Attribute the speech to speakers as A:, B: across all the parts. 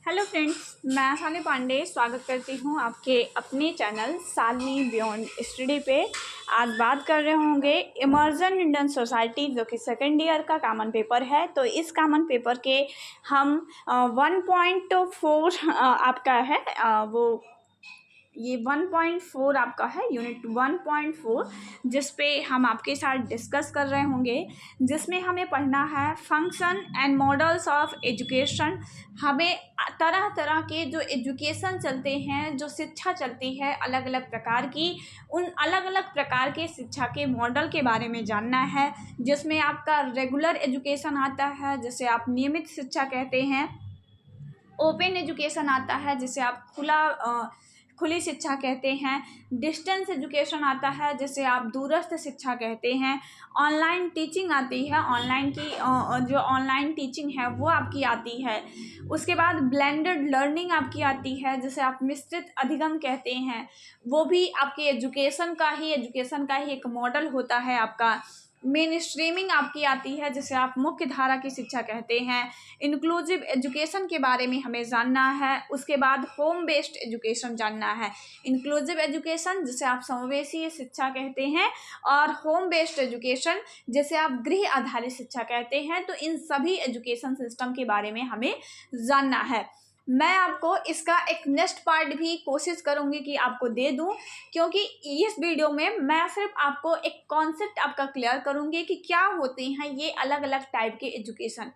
A: Hello friends, मैं शालिनी पांडे स्वागत करती हूँ आपके अपने चैनल शालिनी बियॉन्ड स्टडी पे। आज बात कर रहे होंगे इमर्जन इंडियन सोसाइटी, जो कि सेकेंड ईयर का कॉमन पेपर है। तो इस कॉमन पेपर के हम 1.4 आपका है वो ये 1.4 आपका है, यूनिट 1.4, जिस पे हम आपके साथ डिस्कस कर रहे होंगे, जिसमें हमें पढ़ना है function and models of education. हमें तरह तरह के जो एजुकेशन चलते हैं, जो शिक्षा चलती है अलग अलग प्रकार की, उन अलग अलग प्रकार के शिक्षा के मॉडल के बारे में जानना है। जिसमें आपका रेगुलर एजुकेशन आता है, जिसे आप नियमित शिक्षा कहते हैं। ओपन एजुकेशन आता है, जिसे आप खुली शिक्षा कहते हैं। डिस्टेंस एजुकेशन आता है, जिसे आप दूरस्थ शिक्षा कहते हैं। ऑनलाइन टीचिंग आती है, जो ऑनलाइन टीचिंग है वो आपकी आती है। उसके बाद ब्लेंडेड लर्निंग आपकी आती है, जिसे आप मिश्रित अधिगम कहते हैं। वो भी आपके एजुकेशन का ही एक मॉडल होता है आपका। मेन स्ट्रीमिंग आपकी आती है, जिसे आप मुख्य धारा की शिक्षा कहते हैं। इंक्लूसिव एजुकेशन के बारे में हमें जानना है। उसके बाद होम बेस्ड एजुकेशन जानना है। इंक्लूसिव एजुकेशन, जिसे आप समावेशी शिक्षा कहते हैं, और होम बेस्ड एजुकेशन, जिसे आप गृह आधारित शिक्षा कहते हैं। तो इन सभी एजुकेशन सिस्टम के बारे में हमें जानना है। मैं आपको इसका एक नेक्स्ट पार्ट भी कोशिश करूंगी कि आपको दे दूं, क्योंकि इस वीडियो में मैं सिर्फ आपको एक कॉन्सेप्ट आपका क्लियर करूंगी कि क्या होते हैं ये अलग अलग टाइप के एजुकेशन।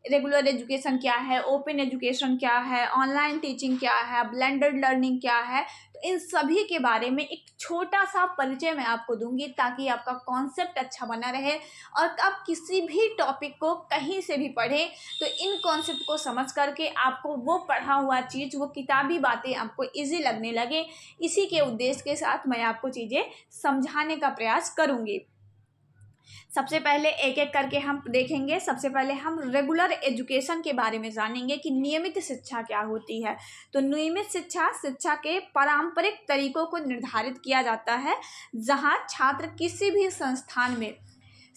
A: रेगुलर एजुकेशन क्या है, ओपन एजुकेशन क्या है, ऑनलाइन टीचिंग क्या है, ब्लेंडेड लर्निंग क्या है। तो इन सभी के बारे में एक छोटा सा परिचय मैं आपको दूंगी, ताकि आपका कॉन्सेप्ट अच्छा बना रहे और आप किसी भी टॉपिक को कहीं से भी पढ़ें तो इन कॉन्सेप्ट को समझ करके आपको वो पढ़ा हुआ चीज़, वो किताबी बातें आपको ईजी लगने लगे। इसी के उद्देश्य के साथ मैं आपको चीज़ें समझाने का प्रयास करूँगी। सबसे पहले एक एक करके हम देखेंगे। सबसे पहले हम रेगुलर एजुकेशन के बारे में जानेंगे कि नियमित शिक्षा क्या होती है। तो नियमित शिक्षा के पारंपरिक तरीकों को निर्धारित किया जाता है, जहां छात्र किसी भी संस्थान में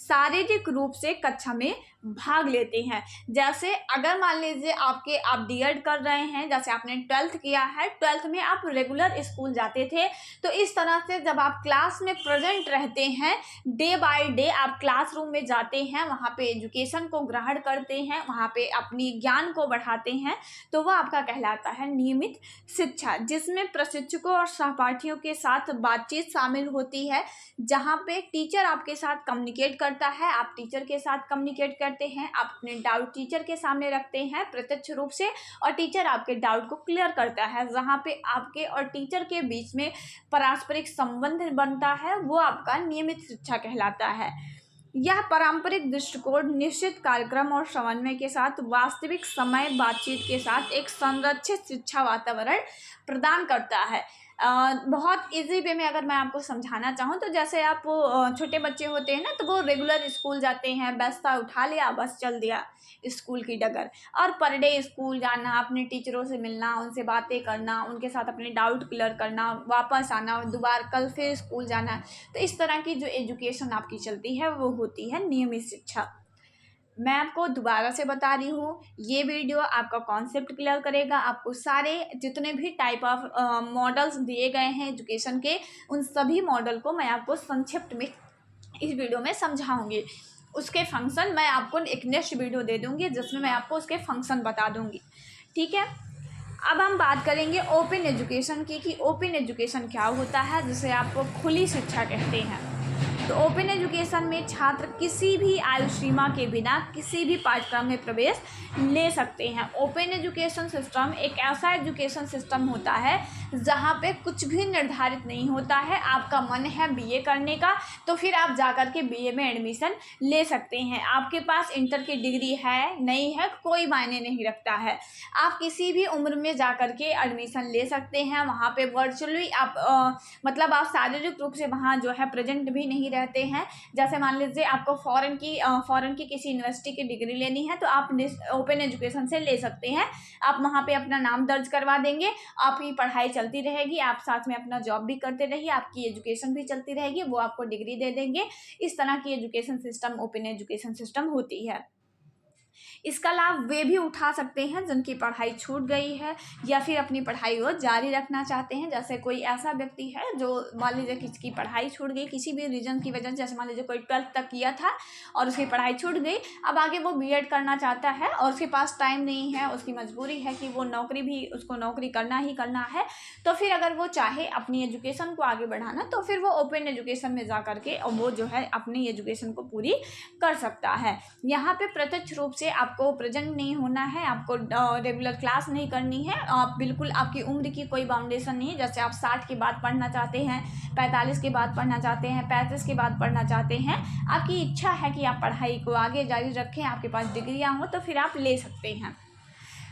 A: शारीरिक रूप से कक्षा में भाग लेते हैं। जैसे अगर मान लीजिए आप बीएड कर रहे हैं, जैसे आपने 12th किया है, 12th में आप रेगुलर स्कूल जाते थे, तो इस तरह से जब आप क्लास में प्रेजेंट रहते हैं, डे बाय डे आप क्लासरूम में जाते हैं, वहाँ पे एजुकेशन को ग्रहण करते हैं, वहाँ पे अपनी ज्ञान को बढ़ाते हैं, तो वह आपका कहलाता है नियमित शिक्षा, जिसमें प्रशिक्षकों और सहपाठियों के साथ बातचीत शामिल होती है, जहाँ पे टीचर आपके साथ कम्युनिकेट करता है, आप टीचर के साथ कम्युनिकेट करते हैं, आप अपने डाउट टीचर के सामने रखते हैं प्रत्यक्ष रूप से, और टीचर आपके डाउट को क्लियर करता है। जहाँ पे आपके और टीचर के बीच में पारस्परिक संबंध बनता है, वो आपका नियमित शिक्षा कहलाता है। यह पारंपरिक दृष्टिकोण निश्चित कार्यक्रम और समन्वय के साथ वास्तविक समय बातचीत के साथ एक संरक्षित शिक्षा वातावरण प्रदान करता है। बहुत इजी वे में अगर मैं आपको समझाना चाहूँ तो जैसे आप छोटे बच्चे होते हैं ना, तो वो रेगुलर स्कूल जाते हैं, बस्ता उठा लिया, बस चल दिया स्कूल की डगर, और पर डे स्कूल जाना, अपने टीचरों से मिलना, उनसे बातें करना, उनके साथ अपने डाउट क्लियर करना, वापस आना, दोबारा कल फिर स्कूल जाना। तो इस तरह की जो एजुकेशन आपकी चलती है वो होती है नियमित शिक्षा। मैं आपको दोबारा से बता रही हूँ, ये वीडियो आपका कॉन्सेप्ट क्लियर करेगा। आपको सारे जितने भी टाइप ऑफ मॉडल्स दिए गए हैं एजुकेशन के, उन सभी मॉडल को मैं आपको संक्षिप्त में इस वीडियो में समझाऊंगी। उसके फंक्शन मैं आपको एक नेक्स्ट वीडियो दे दूंगी, जिसमें मैं आपको उसके फंक्शन बता दूंगी। ठीक है, अब हम बात करेंगे ओपन एजुकेशन की, कि ओपन एजुकेशन क्या होता है, जिसे आपको खुली शिक्षा कहते हैं। तो ओपन एजुकेशन में छात्र किसी भी आयु सीमा के बिना किसी भी पाठ्यक्रम में प्रवेश ले सकते हैं। ओपन एजुकेशन सिस्टम एक ऐसा एजुकेशन सिस्टम होता है जहाँ पे कुछ भी निर्धारित नहीं होता है। आपका मन है बीए करने का, तो फिर आप जाकर के बीए में एडमिशन ले सकते हैं। आपके पास इंटर की डिग्री है नहीं है, कोई मायने नहीं रखता है। आप किसी भी उम्र में जाकर के एडमिशन ले सकते हैं। वहाँ पे वर्चुअली आप मतलब आप शारीरिक रूप से वहाँ जो है प्रेजेंट भी नहीं रहते हैं। जैसे मान लीजिए आपको फॉरेन की किसी यूनिवर्सिटी की डिग्री लेनी है, तो आप ओपन एजुकेशन से ले सकते हैं। आप वहाँ पे अपना नाम दर्ज करवा देंगे, आपकी पढ़ाई चलती रहेगी, आप साथ में अपना जॉब भी करते रहिए, आपकी एजुकेशन भी चलती रहेगी, वो आपको डिग्री दे देंगे। इस तरह की education system open education system होती है। इसका लाभ वे भी उठा सकते हैं जिनकी पढ़ाई छूट गई है या फिर अपनी पढ़ाई वो जारी रखना चाहते हैं। जैसे कोई ऐसा व्यक्ति है जो मान लीजिए किसकी पढ़ाई छूट गई किसी भी रीजन की वजह से, जैसे मान लीजिए कोई 12th तक किया था और उसकी पढ़ाई छूट गई, अब आगे वो बीएड करना चाहता है और उसके पास टाइम नहीं है, उसकी मजबूरी है कि वो उसको नौकरी करना ही करना है, तो फिर अगर वो चाहे अपनी एजुकेशन को आगे बढ़ाना तो फिर वो ओपन एजुकेशन में जा करके और वो जो है अपनी एजुकेशन को पूरी कर सकता है। यहाँ पे प्रत्यक्ष रूप से आपको प्रेजेंट नहीं होना है, आपको रेगुलर क्लास नहीं करनी है, आप बिल्कुल आपकी उम्र की कोई बाउंडेशन नहीं है। जैसे आप 60 के बाद पढ़ना चाहते हैं, 45 के बाद पढ़ना चाहते हैं, 35 के बाद पढ़ना चाहते हैं, आपकी इच्छा है कि आप पढ़ाई को आगे जारी रखें, आपके पास डिग्रियाँ हो तो फिर आप ले सकते हैं।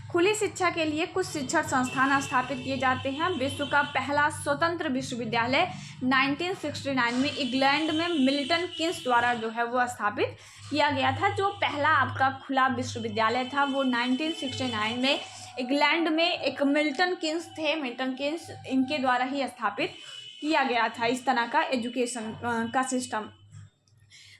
A: खुली शिक्षा के लिए कुछ शिक्षण संस्थान स्थापित किए जाते हैं। विश्व का पहला स्वतंत्र विश्वविद्यालय 1969 में इंग्लैंड में मिल्टन कीन्स द्वारा जो है वो स्थापित किया गया था। जो पहला आपका खुला विश्वविद्यालय था वो 1969 में इंग्लैंड में एक मिल्टन कीन्स थे, मिल्टन कीन्स इनके द्वारा ही स्थापित किया गया था इस तरह का एजुकेशन का सिस्टम।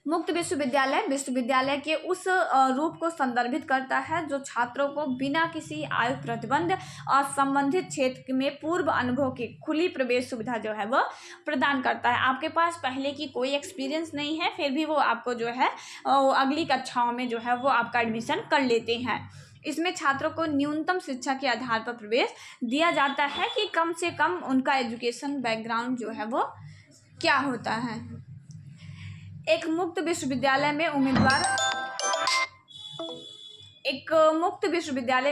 A: मुक्त विश्वविद्यालय के उस रूप को संदर्भित करता है जो छात्रों को बिना किसी आयु प्रतिबंध और संबंधित क्षेत्र में पूर्व अनुभव की खुली प्रवेश सुविधा जो है वो प्रदान करता है। आपके पास पहले की कोई एक्सपीरियंस नहीं है फिर भी वो आपको जो है अगली कक्षाओं में जो है वो आपका एडमिशन कर लेते हैं। इसमें छात्रों को न्यूनतम शिक्षा के आधार पर प्रवेश दिया जाता है कि कम से कम उनका एजुकेशन बैकग्राउंड जो है वो क्या होता है। एक मुक्त विश्वविद्यालय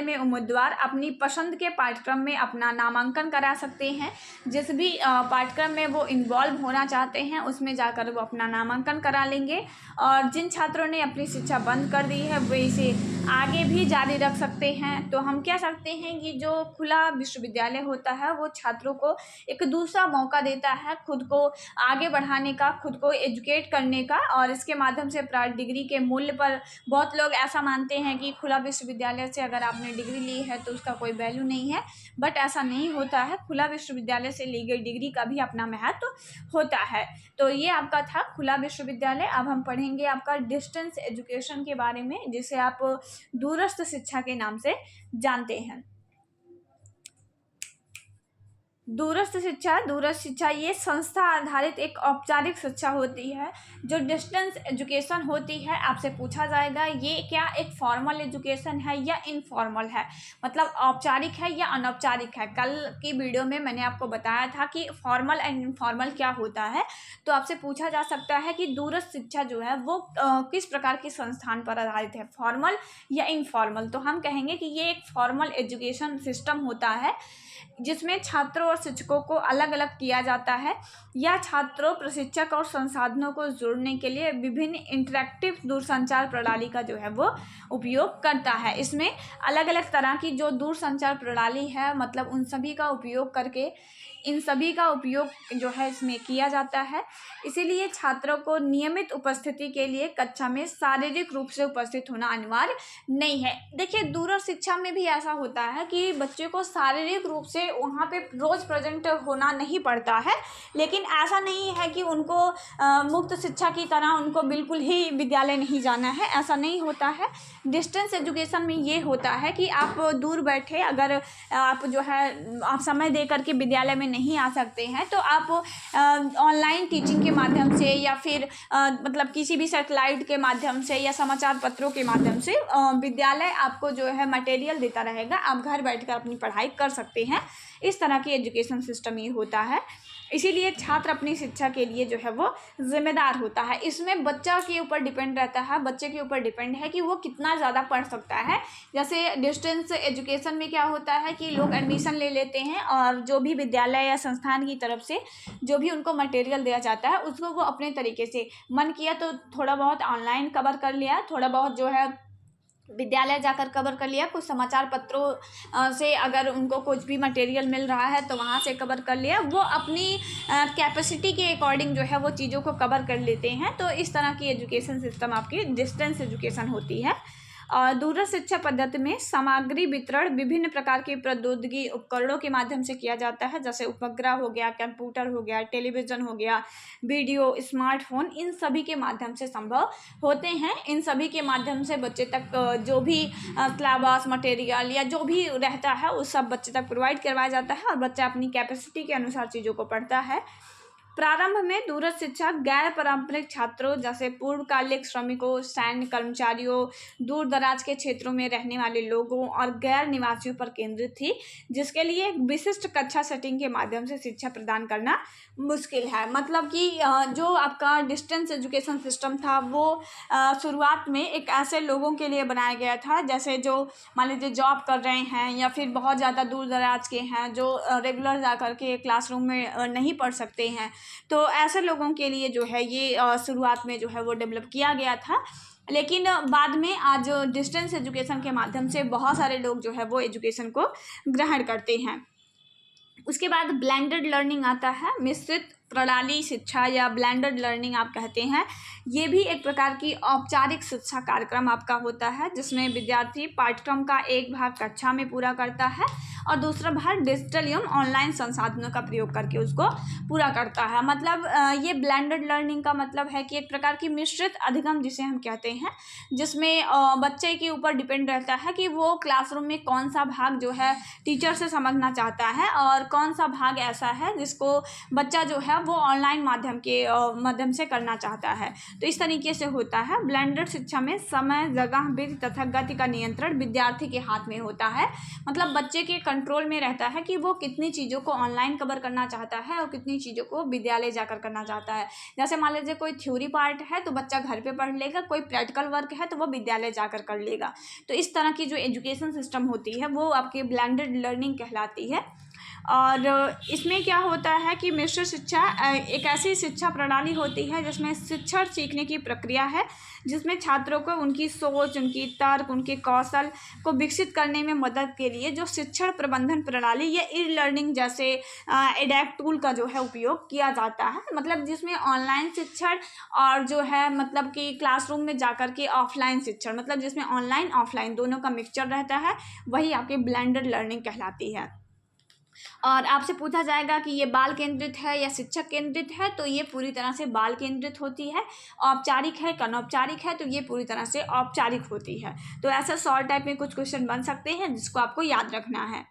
A: में उम्मीदवार अपनी पसंद के पाठ्यक्रम में अपना नामांकन करा सकते हैं। जिस भी पाठ्यक्रम में वो इन्वॉल्व होना चाहते हैं उसमें जाकर वो अपना नामांकन करा लेंगे और जिन छात्रों ने अपनी शिक्षा बंद कर दी है वो इसे आगे भी जारी रख सकते हैं। तो हम कह सकते हैं कि जो खुला विश्वविद्यालय होता है वो छात्रों को एक दूसरा मौका देता है खुद को आगे बढ़ाने का, खुद को एजुकेट करने का और इसके माध्यम से प्राप्त डिग्री के मूल्य पर बहुत लोग ऐसा मानते हैं कि खुला विश्वविद्यालय से अगर आपने डिग्री ली है तो उसका कोई वैल्यू नहीं है, बट ऐसा नहीं होता है। खुला विश्वविद्यालय से ली गई डिग्री का भी अपना महत्व होता है। तो ये आपका था खुला विश्वविद्यालय। अब हम पढ़ेंगे आपका डिस्टेंस एजुकेशन के बारे में जिसे आप दूरस्थ शिक्षा के नाम से जानते हैं। दूरस्थ शिक्षा ये संस्था आधारित एक औपचारिक शिक्षा होती है। जो डिस्टेंस एजुकेशन होती है आपसे पूछा जाएगा ये क्या एक फॉर्मल एजुकेशन है या इनफॉर्मल है, मतलब औपचारिक है या अनौपचारिक है। कल की वीडियो में मैंने आपको बताया था कि फॉर्मल एंड इनफॉर्मल क्या होता है। तो आपसे पूछा जा सकता है कि दूरस्थ शिक्षा जो है वो किस प्रकार की संस्थान पर आधारित है, फॉर्मल या इनफॉर्मल। तो हम कहेंगे कि ये एक फॉर्मल एजुकेशन सिस्टम होता है जिसमें छात्रों और शिक्षकों को अलग अलग किया जाता है या छात्रों, प्रशिक्षक और संसाधनों को जोड़ने के लिए विभिन्न इंटरैक्टिव दूरसंचार प्रणाली का जो है वो उपयोग करता है। इसमें अलग अलग तरह की जो दूरसंचार प्रणाली है मतलब उन सभी का उपयोग करके इन सभी का उपयोग जो है इसमें किया जाता है। इसीलिए छात्रों को नियमित उपस्थिति के लिए कक्षा में शारीरिक रूप से उपस्थित होना अनिवार्य नहीं है। देखिए दूरस्थ शिक्षा में भी ऐसा होता है कि बच्चे को शारीरिक रूप से वहाँ पे रोज़ प्रेजेंट होना नहीं पड़ता है, लेकिन ऐसा नहीं है कि उनको मुक्त शिक्षा की तरह उनको बिल्कुल ही विद्यालय नहीं जाना है, ऐसा नहीं होता है। डिस्टेंस एजुकेशन में ये होता है कि आप दूर बैठे अगर आप जो है आप समय दे करके विद्यालय में नहीं आ सकते हैं तो आप ऑनलाइन टीचिंग के माध्यम से या फिर मतलब किसी भी सैटेलाइट के माध्यम से या समाचार पत्रों के माध्यम से विद्यालय आपको जो है मटेरियल देता रहेगा, आप घर बैठकर अपनी पढ़ाई कर सकते हैं। इस तरह की एजुकेशन सिस्टम ये होता है। इसीलिए छात्र अपनी शिक्षा के लिए जो है वो जिम्मेदार होता है। इसमें बच्चा के ऊपर डिपेंड रहता है, बच्चे के ऊपर डिपेंड है कि वो कितना ज़्यादा पढ़ सकता है। जैसे डिस्टेंस एजुकेशन में क्या होता है कि लोग एडमिशन ले लेते हैं और जो भी विद्यालय या संस्थान की तरफ से जो भी उनको मटेरियल दिया जाता है उसको वो अपने तरीके से मन किया तो थोड़ा बहुत ऑनलाइन कवर कर लिया, थोड़ा बहुत जो है विद्यालय जाकर कवर कर लिया, कुछ समाचार पत्रों से अगर उनको कुछ भी मटेरियल मिल रहा है तो वहाँ से कवर कर लिया। वो अपनी कैपेसिटी के अकॉर्डिंग जो है वो चीज़ों को कवर कर लेते हैं। तो इस तरह की एजुकेशन सिस्टम आपकी डिस्टेंस एजुकेशन होती है। और दूरस्थ शिक्षा पद्धति में सामग्री वितरण विभिन्न प्रकार की प्रौद्योगिकी उपकरणों के माध्यम से किया जाता है, जैसे उपग्रह हो गया, कंप्यूटर हो गया, टेलीविज़न हो गया, वीडियो, स्मार्टफोन, इन सभी के माध्यम से संभव होते हैं। इन सभी के माध्यम से बच्चे तक जो भी सिलेबस मटेरियल या जो भी रहता है उस सब बच्चे तक प्रोवाइड करवाया जाता है और बच्चा अपनी कैपेसिटी के अनुसार चीज़ों को पढ़ता है। प्रारंभ में दूरस्थ शिक्षा गैर पारंपरिक छात्रों जैसे पूर्णकालिक श्रमिकों, सैन्य कर्मचारियों, दूर दराज के क्षेत्रों में रहने वाले लोगों और गैर निवासियों पर केंद्रित थी, जिसके लिए एक विशिष्ट कक्षा सेटिंग के माध्यम से शिक्षा प्रदान करना मुश्किल है। मतलब कि जो आपका डिस्टेंस एजुकेशन सिस्टम था वो शुरुआत में एक ऐसे लोगों के लिए बनाया गया था जैसे जो मान लीजिए जॉब कर रहे हैं या फिर बहुत ज़्यादा दूर दराज के हैं जो रेगुलर जा कर के क्लासरूम में नहीं पढ़ सकते हैं। तो ऐसे लोगों के लिए जो है ये शुरुआत में जो है वो डेवलप किया गया था, लेकिन बाद में आज डिस्टेंस एजुकेशन के माध्यम से बहुत सारे लोग जो है वो एजुकेशन को ग्रहण करते हैं। उसके बाद ब्लेंडेड लर्निंग आता है, मिश्रित प्रणाली शिक्षा या ब्लेंडेड लर्निंग आप कहते हैं। ये भी एक प्रकार की औपचारिक शिक्षा कार्यक्रम आपका होता है जिसमें विद्यार्थी पाठ्यक्रम का एक भाग कक्षा में पूरा करता है और दूसरा भाग डिजिटल एवं ऑनलाइन संसाधनों का प्रयोग करके उसको पूरा करता है। मतलब ये ब्लेंडेड लर्निंग का मतलब है कि एक प्रकार की मिश्रित अधिगम जिसे हम कहते हैं, जिसमें बच्चे के ऊपर डिपेंड रहता है कि वो क्लासरूम में कौन सा भाग जो है टीचर से समझना चाहता है और कौन सा भाग ऐसा है जिसको बच्चा जो है वो ऑनलाइन माध्यम से करना चाहता है। तो इस तरीके से होता है। ब्लेंडेड शिक्षा में समय, जगह, विधि तथा गति का नियंत्रण विद्यार्थी के हाथ में होता है। मतलब बच्चे के कंट्रोल में रहता है कि वो कितनी चीज़ों को ऑनलाइन कवर करना चाहता है और कितनी चीज़ों को विद्यालय जाकर करना चाहता है। जैसे मान लीजिए कोई थ्योरी पार्ट है तो बच्चा घर पे पढ़ लेगा, कोई प्रैक्टिकल वर्क है तो वो विद्यालय जाकर कर लेगा। तो इस तरह की जो एजुकेशन सिस्टम होती है वो आपकी ब्लेंडेड लर्निंग कहलाती है। और इसमें क्या होता है कि मिश्रित शिक्षा एक ऐसी शिक्षा प्रणाली होती है जिसमें शिक्षण सीखने की प्रक्रिया है, जिसमें छात्रों को उनकी सोच, उनकी तर्क, उनके कौशल को विकसित करने में मदद के लिए जो शिक्षण प्रबंधन प्रणाली या ई लर्निंग जैसे एडेप्ट टूल का जो है उपयोग किया जाता है। मतलब जिसमें ऑनलाइन शिक्षण और जो है मतलब कि क्लासरूम में जाकर के ऑफलाइन शिक्षण, मतलब जिसमें ऑनलाइन ऑफलाइन दोनों का मिक्सचर रहता है, वही आपकी ब्लेंडेड लर्निंग कहलाती है। और आपसे पूछा जाएगा कि ये बाल केंद्रित है या शिक्षक केंद्रित है, तो ये पूरी तरह से बाल केंद्रित होती है। औपचारिक है, अनौपचारिक है, तो ये पूरी तरह से औपचारिक होती है। तो ऐसा शॉर्ट टाइप में कुछ क्वेश्चन बन सकते हैं जिसको आपको याद रखना है।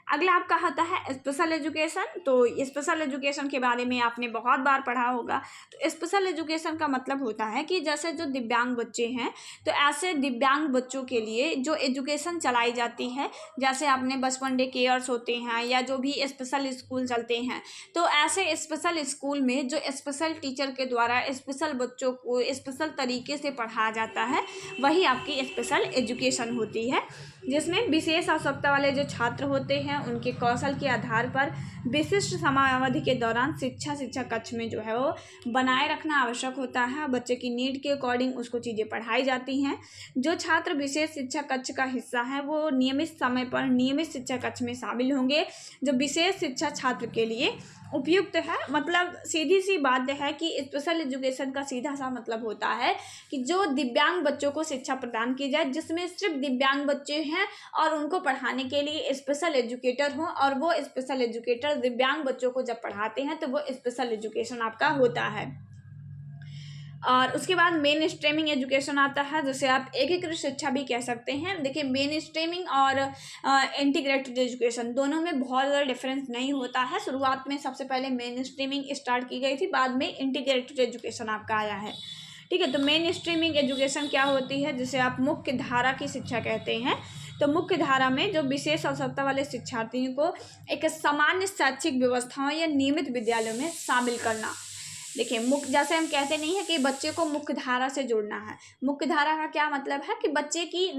A: अगला आपका होता है स्पेशल एजुकेशन। तो स्पेशल एजुकेशन के बारे में आपने बहुत बार पढ़ा होगा। तो स्पेशल एजुकेशन का मतलब होता है कि जैसे जो दिव्यांग बच्चे हैं तो ऐसे दिव्यांग बच्चों के लिए जो एजुकेशन चलाई जाती है, जैसे आपने बचपन डे केयर्स होते हैं या जो भी स्पेशल स्कूल चलते हैं, तो ऐसे स्पेशल स्कूल में जो स्पेशल टीचर के द्वारा स्पेशल बच्चों को स्पेशल तरीके से पढ़ाया जाता है, वही आपकी स्पेशल एजुकेशन होती है, जिसमें विशेष आवश्यकता वाले जो छात्र होते हैं उनके कौशल के आधार पर विशिष्ट समयावधि के दौरान शिक्षा कक्ष में जो है वो बनाए रखना आवश्यक होता है। बच्चे की नीड के अकॉर्डिंग उसको चीज़ें पढ़ाई जाती हैं। जो छात्र विशेष शिक्षा कक्ष का हिस्सा है वो नियमित समय पर नियमित शिक्षा कक्ष में शामिल होंगे, जो विशेष शिक्षा छात्र के लिए उपयुक्त है। मतलब सीधी सी बात है कि स्पेशल एजुकेशन का सीधा सा मतलब होता है कि जो दिव्यांग बच्चों को शिक्षा प्रदान की जाए, जिसमें सिर्फ दिव्यांग बच्चे हैं और उनको पढ़ाने के लिए स्पेशल एजुकेटर हों, और वो स्पेशल एजुकेटर दिव्यांग बच्चों को जब पढ़ाते हैं तो वो स्पेशल एजुकेशन आपका होता है। और उसके बाद मेन स्ट्रीमिंग एजुकेशन आता है, जिसे आप एकीकृत शिक्षा भी कह सकते हैं। देखिए, मेन स्ट्रीमिंग और इंटीग्रेटेड एजुकेशन दोनों में बहुत ज़्यादा डिफरेंस नहीं होता है। शुरुआत में सबसे पहले मेन स्ट्रीमिंग स्टार्ट की गई थी, बाद में इंटीग्रेटेड एजुकेशन आपका आया है। ठीक है, तो मेन स्ट्रीमिंग एजुकेशन क्या होती है, जिसे आप मुख्य धारा की शिक्षा कहते हैं। तो मुख्य धारा में जो विशेष आवश्यकता वाले शिक्षार्थियों को एक सामान्य शैक्षिक व्यवस्थाओं या नियमित विद्यालयों में शामिल करना। देखिए, मुख्य जैसे हम कहते नहीं है कि बच्चे को मुख्य धारा से जोड़ना है। मुख्य धारा का क्या मतलब है कि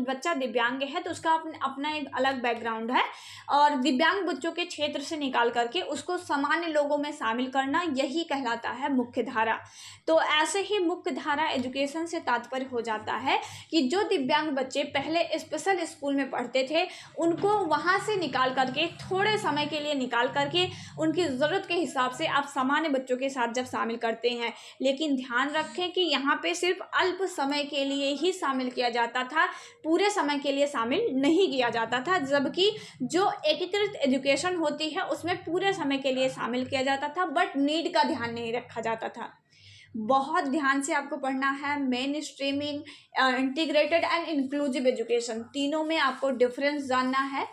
A: बच्चा दिव्यांग है तो उसका अपना एक अलग बैकग्राउंड है, और दिव्यांग बच्चों के क्षेत्र से निकाल करके उसको सामान्य लोगों में शामिल करना, यही कहलाता है मुख्य धारा। तो ऐसे ही मुख्य धारा एजुकेशन से तात्पर्य हो जाता है कि जो दिव्यांग बच्चे पहले स्पेशल स्कूल में पढ़ते थे उनको वहाँ से निकाल करके, थोड़े समय के लिए निकाल करके, उनकी ज़रूरत के हिसाब से आप सामान्य बच्चों के साथ जब शामिल करते हैं। लेकिन ध्यान रखें कि यहाँ पे सिर्फ अल्प समय के लिए ही शामिल किया जाता था, पूरे समय के लिए शामिल नहीं किया जाता था। जबकि जो एकीकृत एजुकेशन होती है उसमें पूरे समय के लिए शामिल किया जाता था, बट नीड का ध्यान नहीं रखा जाता था। बहुत ध्यान से आपको पढ़ना है। Main streaming, integrated and inclusive education, तीनों में आपको डिफरेंस जानना है।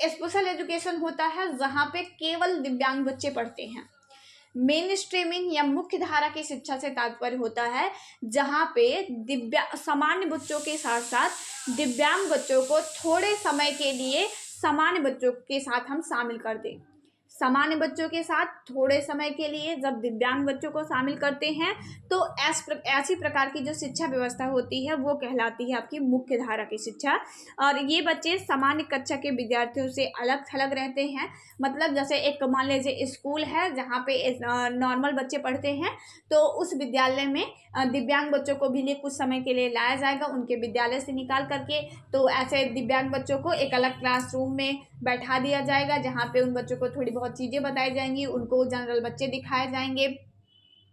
A: स्पेशल एजुकेशन होता है जहाँ पे केवल दिव्यांग बच्चे पढ़ते हैं। मेन स्ट्रीमिंग या मुख्य धारा की शिक्षा से तात्पर्य होता है जहाँ पे सामान्य बच्चों के साथ साथ दिव्यांग बच्चों को थोड़े समय के लिए सामान्य बच्चों के साथ हम शामिल कर दें। सामान्य बच्चों के साथ थोड़े समय के लिए जब दिव्यांग बच्चों को शामिल करते हैं तो ऐसी प्रकार की जो शिक्षा व्यवस्था होती है वो कहलाती है आपकी मुख्य धारा की शिक्षा। और ये बच्चे सामान्य कक्षा के विद्यार्थियों से अलग थलग रहते हैं। मतलब जैसे एक मान लीजिए स्कूल है जहाँ पे नॉर्मल बच्चे पढ़ते हैं, तो उस विद्यालय में दिव्यांग बच्चों को भी कुछ समय के लिए लाया जाएगा उनके विद्यालय से निकाल करके। तो ऐसे दिव्यांग बच्चों को एक अलग क्लासरूम में बैठा दिया जाएगा जहाँ पे उन बच्चों को थोड़ी बहुत चीज़ें बताई जाएंगी, उनको जनरल बच्चे दिखाए जाएंगे,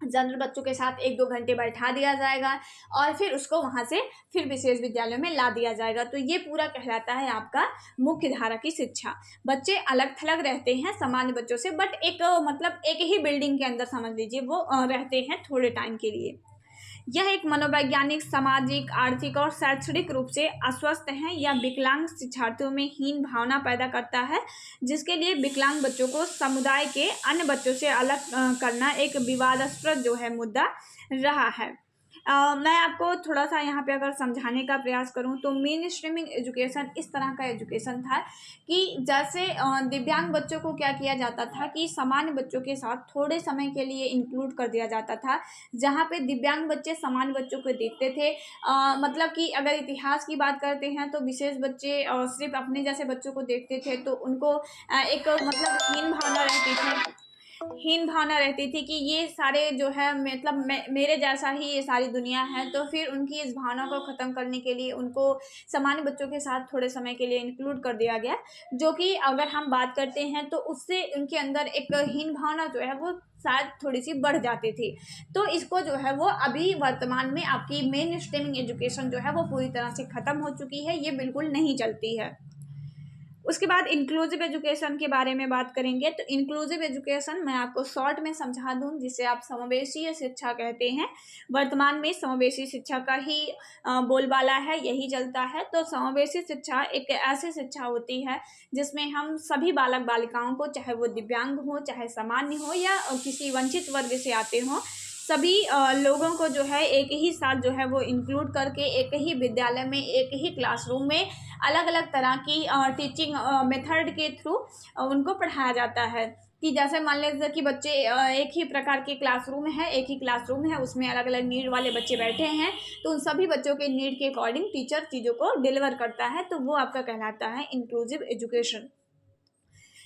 A: जनरल बच्चों के साथ 1-2 घंटे बैठा दिया जाएगा और फिर उसको वहाँ से फिर विशेष विद्यालय में ला दिया जाएगा। तो ये पूरा कहलाता है आपका मुख्य धारा की शिक्षा। बच्चे अलग थलग रहते हैं सामान्य बच्चों से, बट मतलब एक ही बिल्डिंग के अंदर समझ लीजिए वो रहते हैं थोड़े टाइम के लिए। यह एक मनोवैज्ञानिक, सामाजिक, आर्थिक और शैक्षणिक रूप से अस्वस्थ हैं या विकलांग शिक्षार्थियों में हीन भावना पैदा करता है, जिसके लिए विकलांग बच्चों को समुदाय के अन्य बच्चों से अलग करना एक विवादास्पद जो है मुद्दा रहा है। मैं आपको थोड़ा सा यहाँ पे अगर समझाने का प्रयास करूँ तो मेन स्ट्रीमिंग एजुकेशन इस तरह का एजुकेशन था कि जैसे दिव्यांग बच्चों को क्या किया जाता था कि सामान्य बच्चों के साथ थोड़े समय के लिए इंक्लूड कर दिया जाता था, जहाँ पे दिव्यांग बच्चे सामान्य बच्चों को देखते थे। मतलब कि अगर इतिहास की बात करते हैं तो विशेष बच्चे सिर्फ अपने जैसे बच्चों को देखते थे, तो उनको एक मतलब हीन भावना रहती थी कि ये सारे जो है मतलब मेरे जैसा ही ये सारी दुनिया है। तो फिर उनकी इस भावना को ख़त्म करने के लिए उनको सामान्य बच्चों के साथ थोड़े समय के लिए इंक्लूड कर दिया गया, जो कि अगर हम बात करते हैं तो उससे उनके अंदर एक हीन भावना जो है वो शायद थोड़ी सी बढ़ जाती थी। तो इसको जो है वो अभी वर्तमान में आपकी मेन स्ट्रीमिंग एजुकेशन जो है वो पूरी तरह से ख़त्म हो चुकी है, ये बिल्कुल नहीं चलती है। उसके बाद इंक्लूसिव एजुकेशन के बारे में बात करेंगे। तो इंक्लूसिव एजुकेशन मैं आपको शॉर्ट में समझा दूं, जिसे आप समावेशी शिक्षा कहते हैं। वर्तमान में समावेशी शिक्षा का ही बोलबाला है, यही चलता है। तो समावेशी शिक्षा एक ऐसी शिक्षा होती है जिसमें हम सभी बालक बालिकाओं को, चाहे वो दिव्यांग हो, चाहे सामान्य हो या किसी वंचित वर्ग से आते हों, सभी लोगों को जो है एक ही साथ जो है वो इंक्लूड करके एक ही विद्यालय में, एक ही क्लासरूम में अलग अलग तरह की टीचिंग मेथड के थ्रू उनको पढ़ाया जाता है। कि जैसे मान लीजिए कि बच्चे एक ही प्रकार के क्लासरूम है, एक ही क्लासरूम है, उसमें अलग अलग नीड वाले बच्चे बैठे हैं, तो उन सभी बच्चों के नीड के अकॉर्डिंग टीचर चीज़ों को डिलीवर करता है। तो वो आपका कहलाता है इंक्लूसिव एजुकेशन।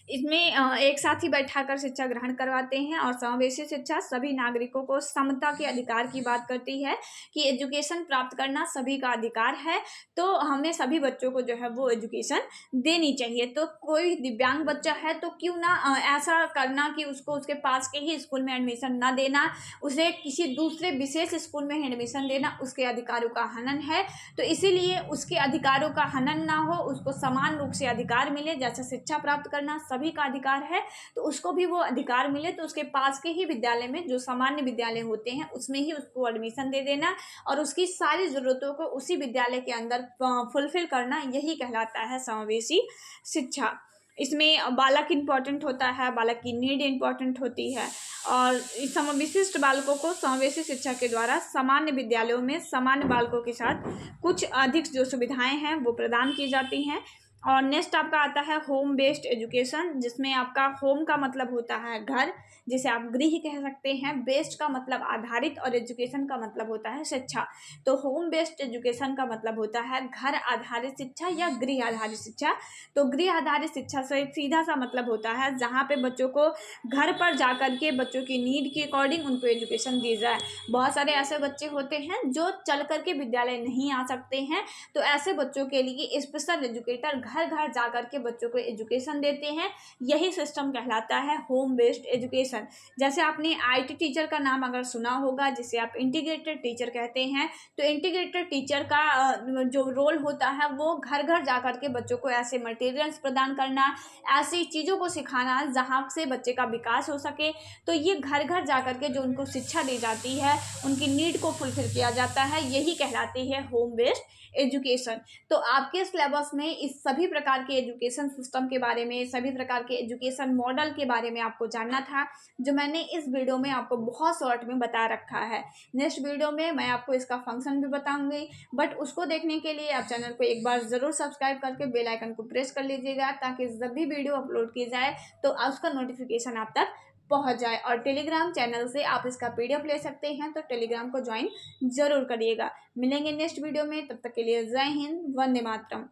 A: इसमें एक साथ ही बैठाकर शिक्षा ग्रहण करवाते हैं। और समावेशी शिक्षा सभी नागरिकों को समता के अधिकार की बात करती है कि एजुकेशन प्राप्त करना सभी का अधिकार है, तो हमें सभी बच्चों को जो है वो एजुकेशन देनी चाहिए। तो कोई दिव्यांग बच्चा है तो क्यों ना ऐसा करना कि उसको उसके पास के ही स्कूल में एडमिशन ना देना, उसे किसी दूसरे विशेष स्कूल में एडमिशन देना उसके अधिकारों का हनन है। तो इसीलिए उसके अधिकारों का हनन ना हो, उसको समान रूप से अधिकार मिले। जैसे शिक्षा प्राप्त करना सभी का अधिकार है, तो उसको भी वो अधिकार मिले। तो उसके पास के ही विद्यालय में, जो सामान्य विद्यालय होते हैं, उसमें ही उसको एडमिशन दे देना और उसकी सारी ज़रूरतों को उसी विद्यालय के अंदर फुलफिल करना, यही कहलाता है समावेशी शिक्षा। इसमें बालक इम्पॉर्टेंट होता है, बालक की नीड इम्पॉर्टेंट होती है। और इस विशिष्ट बालकों को समावेशी शिक्षा के द्वारा सामान्य विद्यालयों में सामान्य बालकों के साथ कुछ अधिक जो सुविधाएं हैं वो प्रदान की जाती हैं। और नेक्स्ट आपका आता है होम बेस्ड एजुकेशन, जिसमें आपका होम का मतलब होता है घर, जिसे आप गृह कह सकते हैं। बेस्ड का मतलब आधारित और एजुकेशन का मतलब होता है शिक्षा। तो होम बेस्ड एजुकेशन का मतलब होता है घर आधारित शिक्षा या गृह आधारित शिक्षा। तो गृह आधारित शिक्षा से सीधा सा मतलब होता है जहाँ पे बच्चों को घर पर जा कर के बच्चों की नीड के अकॉर्डिंग उनको एजुकेशन दी जाए। बहुत सारे ऐसे बच्चे होते हैं जो चल कर के विद्यालय नहीं आ सकते हैं, तो ऐसे बच्चों के लिए स्पेशल एजुकेटर घर घर घर जाकर के बच्चों को एजुकेशन देते हैं, यही सिस्टम कहलाता है होम बेस्ड एजुकेशन। जैसे आपने IT टीचर का नाम अगर सुना होगा, जिसे आप इंटीग्रेटेड टीचर कहते हैं, तो इंटीग्रेटेड टीचर का जो रोल होता है वो घर घर जाकर के बच्चों को ऐसे मटेरियल्स प्रदान करना, ऐसी चीज़ों को सिखाना जहाँ से बच्चे का विकास हो सके। तो ये घर घर जाकर के जो उनको शिक्षा दी जाती है, उनकी नीड को फुलफिल किया जाता है, यही कहलाती है होम बेस्ड एजुकेशन। तो आपके सिलेबस में इस सभी प्रकार के एजुकेशन सिस्टम के बारे में, सभी प्रकार के एजुकेशन मॉडल के बारे में आपको जानना था, जो मैंने इस वीडियो में आपको बहुत शॉर्ट में बता रखा है। नेक्स्ट वीडियो में मैं आपको इसका फंक्शन भी बताऊंगी, बट उसको देखने के लिए आप चैनल को एक बार ज़रूर सब्सक्राइब करके बेल आइकन को प्रेस कर लीजिएगा, ताकि जब भी वीडियो अपलोड की जाए तो उसका नोटिफिकेशन आप तक पहुंच जाए। और टेलीग्राम चैनल से आप इसका PDF ले सकते हैं, तो टेलीग्राम को ज्वाइन जरूर करिएगा। मिलेंगे नेक्स्ट वीडियो में, तब तक के लिए जय हिंद, वंदे मातरम।